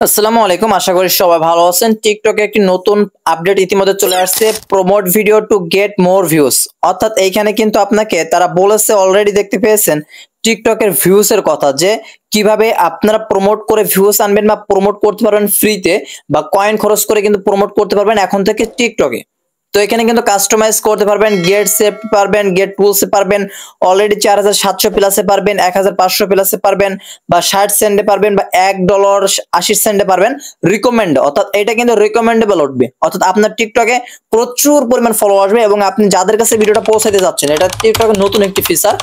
আসসালামু আলাইকুম, আশা করি সবাই ভালো আছেন। টিকটকে একটি নতুন আপডেট ইতিমধ্যে চলে আসছে, promote video to get more views. অর্থাৎ এইখানে কিন্তু আপনাকে তারা বলেছে, অলরেডি দেখতে পেয়েছেন টিকটকের ভিউজ এর কথা, যে কিভাবে আপনারা প্রমোট করে ভিউজ আনবেন বা প্রমোট করতে পারবেন ফ্রিতে, বা কয়েন খরচ করে কিন্তু প্রমোট করতে পারবেন এখন থেকে টিকটকে। তো এখানে কিন্তু কাস্টমাইজ করতে পারবেন, গেট সেভ পারবেন, গেট টুলসে পারবেন, অলরেডি 4700 প্লাসে পারবেন, 1500 প্লাসে পারবেন, বা 60 সেন্টে পারবেন, বা $1.80 পারবেন রিকমেন্ড। অর্থাৎ এটা কিন্তু রিকমেন্ডেবল উঠবে, অর্থাৎ আপনার টিকটকে প্রচুর পরিমাণ ফলো আসবে এবং আপনি যাদের কাছে ভিডিওটা পৌঁছাতে যাচ্ছেন, এটা টিকটকের নতুন একটি ফিচার।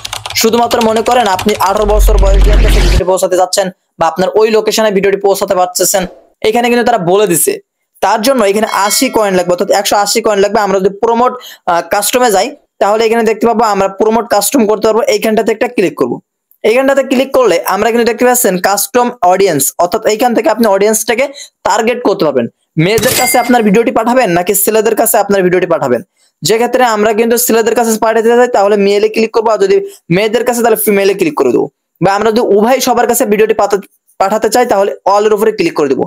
শুধুমাত্র মনে করেন আপনি 18 বছর বয়সের কাছে ভিডিওটি পৌঁছাতে যাচ্ছেন, বা আপনার ওই লোকেশনে ভিডিওটি পৌঁছাতে পারতেছেন, এখানে কিন্তু তারা বলে দিছে। তার জন্য এখানে 80 কয়েন লাগবে, অর্থাৎ 180 কয়েন লাগবে। আমরা যদি প্রমোট কাস্টমে যাই, তাহলে এখানে দেখতে পাবো আমরা প্রমোট কাস্টম করতে পারবো। এইখানটাতে একটা ক্লিক করব। এইখানটাতে ক্লিক করলে আমরা কিন্তু দেখতে পাচ্ছেন কাস্টম অডিয়েন্স, অর্থাৎ এইখান থেকে আপনি অডিয়েন্সটাকে টার্গেট করতে পারবেন। মেয়েদের কাছে আপনার ভিডিওটি পাঠাবেন নাকি ছেলেদের কাছে আপনার ভিডিওটি পাঠাবেন। যে ক্ষেত্রে আমরা কিন্তু ছেলেদের কাছে পাঠাতে চাই, তাহলে মেলে ক্লিক করবো, আর যদি মেয়েদের কাছে তাহলে ফিমেলে ক্লিক করে দেবো। বা আমরা যদি উভয় সবার কাছে ভিডিওটি পাঠাতে চাই, তাহলে অল এর উপরে ক্লিক করে দিব।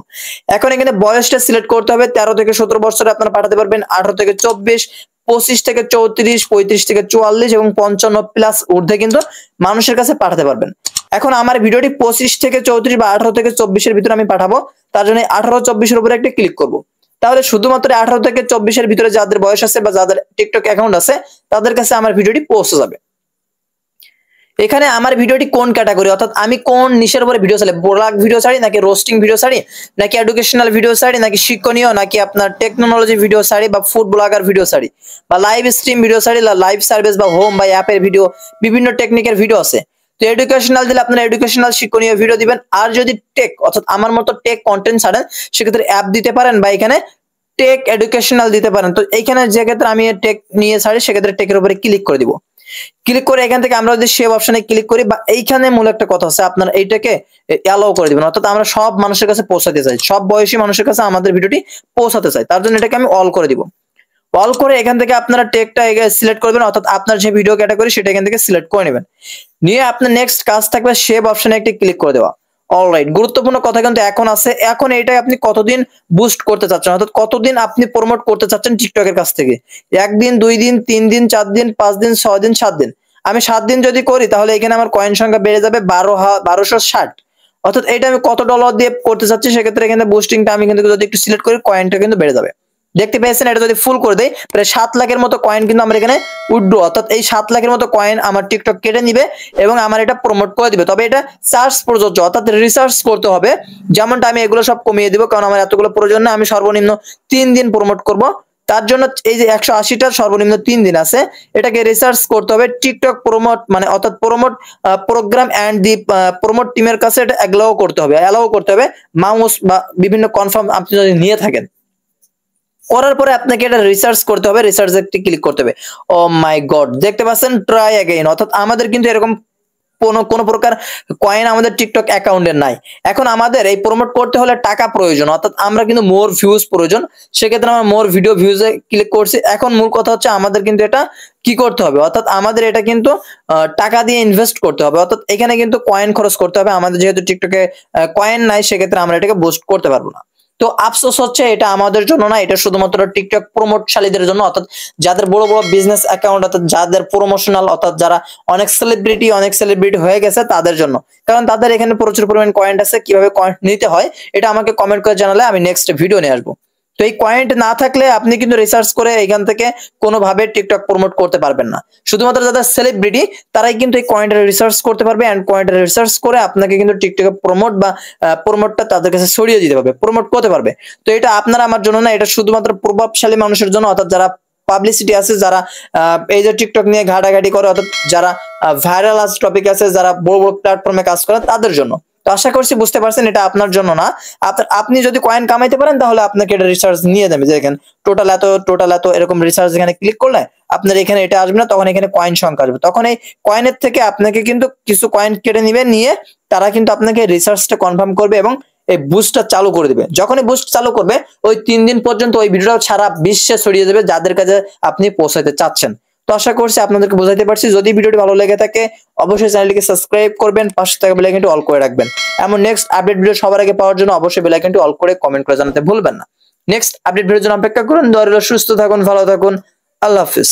এখন এখানে বয়সটা সিলেক্ট করতে হবে, 13 থেকে 17 বছরে আপনারা পাঠাতে পারবেন, 18 থেকে 24, 25 থেকে 34, 35 থেকে 44 এবং 55 প্লাস ঊর্ধ্বে কিন্তু মানুষের কাছে পাঠাতে পারবেন। এখন আমার ভিডিওটি 25 থেকে 34 বা 18 থেকে 24 এর ভিতরে আমি পাঠাবো। তার জন্য 18-24 এর উপরে একটা ক্লিক করব। তাহলে শুধুমাত্র 18 থেকে 24 এর ভিতরে যাদের বয়স আছে বা যাদের টিকটক অ্যাকাউন্ট আছে, তাদের কাছে আমার ভিডিওটি পৌঁছে যাবে। এখানে আমার ভিডিওটি কোন ক্যাটাগরি, অর্থাৎ আমি কোন নিশের উপরে ভিডিও ছাড়ি, ব্লগ ভিডিও ছাড়ি নাকি রোস্টিং ভিডিও ছাড়ি, নাকি এডুকেশনাল ভিডিও ছাড়ি, নাকি শিক্ষণীয়, নাকি আপনার টেকনোলজি ভিডিও ছাড়ি, বা ফুড ব্লগার ভিডিও ছাড়ি, বা লাইভ স্ট্রিম ভিডিও ছাড়ি, লাইভ সার্ভিস বা হোম বা অ্যাপের ভিডিও, বিভিন্ন টেকনিকের ভিডিও আছে। তো এডুকেশনাল দিলে আপনারা এডুকেশনাল শিক্ষণীয় ভিডিও দিবেন। আর যদি টেক, অর্থাৎ আমার মতো টেক কন্টেন্ট ছাড়েন, সেক্ষেত্রে অ্যাপ দিতে পারেন, বা এখানে টেক এডুকেশনাল দিতে পারেন। তো এইখানে যে ক্ষেত্রে আমি টেক নিয়ে ছাড়ি, সেক্ষেত্রে টেকের উপরে ক্লিক করে দিব। ক্লিক করে এখান থেকে আমরা যদি সেভ অপশনে ক্লিক করি, বা এইখানে মূল একটা কথা আছে, আপনারা এইটাকে অ্যালাউ করে দিবেন। অর্থাৎ আমরা সব মানুষের কাছে পৌঁছাতে চাই, সব বয়সী মানুষের কাছে আমাদের ভিডিওটি পৌঁছাতে চাই, তার জন্য এটাকে আমি অল করে দিব। অল করে এখান থেকে আপনারা টেকটা সিলেক্ট করবেন, অর্থাৎ আপনার যে ভিডিও ক্যাটাগরি সেটা এখান থেকে সিলেক্ট করে নেবেন। নিয়ে আপনার নেক্সট কাজ থাকবে সেভ অপশনে একটি ক্লিক করে দেওয়া। অলরাইট, গুরুত্বপূর্ণ কথা কিন্তু এখন আছে। এখন এইটাই আপনি কতদিন বুস্ট করতে চাচ্ছেন, অর্থাৎ কতদিন আপনি প্রমোট করতে চাচ্ছেন টিকটকের কাছ থেকে। 1 দিন, 2 দিন, 3 দিন, 4 দিন, 5 দিন, 6 দিন, 7 দিন। আমি 7 দিন যদি করি, তাহলে এখানে আমার কয়েন সংখ্যা বেড়ে যাবে 1260। অর্থাৎ এটা আমি কত ডলার দিয়ে করতে চাচ্ছি, সেক্ষেত্রে এখানে বুস্টিংটা আমি কিন্তু যদি একটু সিলেক্ট করি, কয়েনটা কিন্তু বেড়ে যাবে। দেখতে পেয়েছেন, এটা যদি ফুল করে দেয়, প্রায় 7 লাখের মতো কয়েন কিন্তু আমরা এখানে উইথড্র, অর্থাৎ এই 7 লাখের মতো কয়েন আমার টিকটক কেটে নিবে এবং আমার এটা প্রমোট করে দিবে। তবে এটা সার্চ প্রযোজ্য, অর্থাৎ রিসার্চ করতে হবে। যেমনটা আমি এগুলো সব কমিয়ে দিব, কারণ আমার এতগুলো প্রয়োজন না। আমি সর্বনিম্ন 3 দিন প্রমোট করব। তার জন্য এই যে 180টা সর্বনিম্ন 3 দিন আছে, এটাকে রিসার্চ করতে হবে। টিকটক প্রমোট মানে অর্থাৎ promote programme and the promote টিমের কাছে এটা অ্যালাউ করতে হবে মাউস বা বিভিন্ন কনফার্ম আপনি যদি নিয়ে থাকেন। করার পরে আপনাকে এটা রিসার্চ করতে হবে, রিসার্চে ক্লিক করতে হবে। ও মাই গড, দেখতে পাচ্ছেন ট্রাই অ্যাগেইন। অর্থাৎ আমাদের কিন্তু এরকম কোন প্রকার কয়েন আমাদের টিকটক অ্যাকাউন্টে নাই। এখন আমাদের এই প্রমোট করতে হলে টাকা প্রয়োজন, অর্থাৎ আমরা কিন্তু মোর ভিউজ প্রয়োজন। সেক্ষেত্রে আমরা মোর ভিডিও ভিউজে ক্লিক করছি। এখন মূল কথা হচ্ছে আমাদের কিন্তু এটা কি করতে হবে, অর্থাৎ আমাদের এটা কিন্তু টাকা দিয়ে ইনভেস্ট করতে হবে, অর্থাৎ এখানে কিন্তু কয়েন খরচ করতে হবে। আমাদের যেহেতু টিকটকে কয়েন নাই, সেক্ষেত্রে আমরা এটাকে বুস্ট করতে পারবো না। তো আফসোস হচ্ছে, এটা আমাদের জন্য না, এটা শুধুমাত্র টিকটক প্রমোটশালীদের জন্য, অর্থাৎ যাদের বড় বড় বিজনেস অ্যাকাউন্ট, অর্থাৎ যাদের প্রমোশনাল, অর্থাৎ যারা অনেক সেলিব্রিটি হয়ে গেছে তাদের জন্য। কারণ তাদের এখানে প্রচুর পরিমাণ কয়েন আছে। কিভাবে কয়েন নিতে হয় এটা আমাকে কমেন্ট করে জানালে আমি নেক্সট ভিডিও নিয়ে আসবো। তো এই কয়েন্ট না থাকলে আপনি কিন্তু রিসার্চ করে এখান থেকে কোনোভাবে টিকটক প্রমোট করতে পারবেন না। শুধুমাত্র যারা সেলিব্রিটি তারাই কিন্তু এই কয়েন্টের রিসার্চ করতে পারবে, এন্ড কয়েন্টের রিসার্চ করে আপনাকে কিন্তু টিকটকে প্রমোট বা প্রমোটটা তাদের কাছে ছড়িয়ে দিতে পারবে, প্রমোট করতে পারবে। তো এটা আপনার আমার জন্য না, এটা শুধুমাত্র প্রভাবশালী মানুষের জন্য, অর্থাৎ যারা পাবলিসিটি আছে, যারা এই যে টিকটক নিয়ে ঘাটাঘাটি করে, অর্থাৎ যারা ভাইরাল টপিক আছে, যারা বড় বড় প্ল্যাটফর্মে কাজ করে, তাদের জন্য। তো আশা করছি বুঝতে পারছেন, এটা আপনার জন্য না। আপনি যদি কয়েন কামাইতে পারেন, তাহলে আপনাকে এটা রিসার্চ নিয়ে দেবে, যে দেখেন টোটাল এত এরকম রিসার্চ এখানে ক্লিক করলে আপনার এখানে এটা আসবে না, তখন এখানে কয়েন সংখ্যা আসবে। তখন এই কয়েনের থেকে আপনাকে কিন্তু কিছু কয়েন কেটে নিবে, নিয়ে তারা কিন্তু আপনাকে রিসার্চটা কনফার্ম করবে এবং এই বুস্টটা চালু করে দিবে। যখনই বুস্ট চালু করবে, ওই 3 দিন পর্যন্ত ওই ভিডিওটা সারা বিশ্বে ছড়িয়ে যাবে যাদের কাছে আপনি পৌঁছাতে চাচ্ছেন। তো আশা করছি আপনাদেরকে বোঝাতে পারছি। যদি ভিডিওটি ভালো লেগে থাকে অবশ্যই চ্যানেলটিকে সাবস্ক্রাইব করবেন, পাশে থাকা বেল আইকনটি অল করে রাখবেন। এমন নেক্সট আপডেট ভিডিও সবার আগে পাওয়ার জন্য অবশ্যই বেল আইকনটি অল করে কমেন্ট করে জানাতে ভুলবেন না। নেক্সট আপডেট ভিডিওর জন্য অপেক্ষা করুন। দয়া করে সুস্থ থাকুন, ভালো থাকুন। আল্লাহ হাফেজ।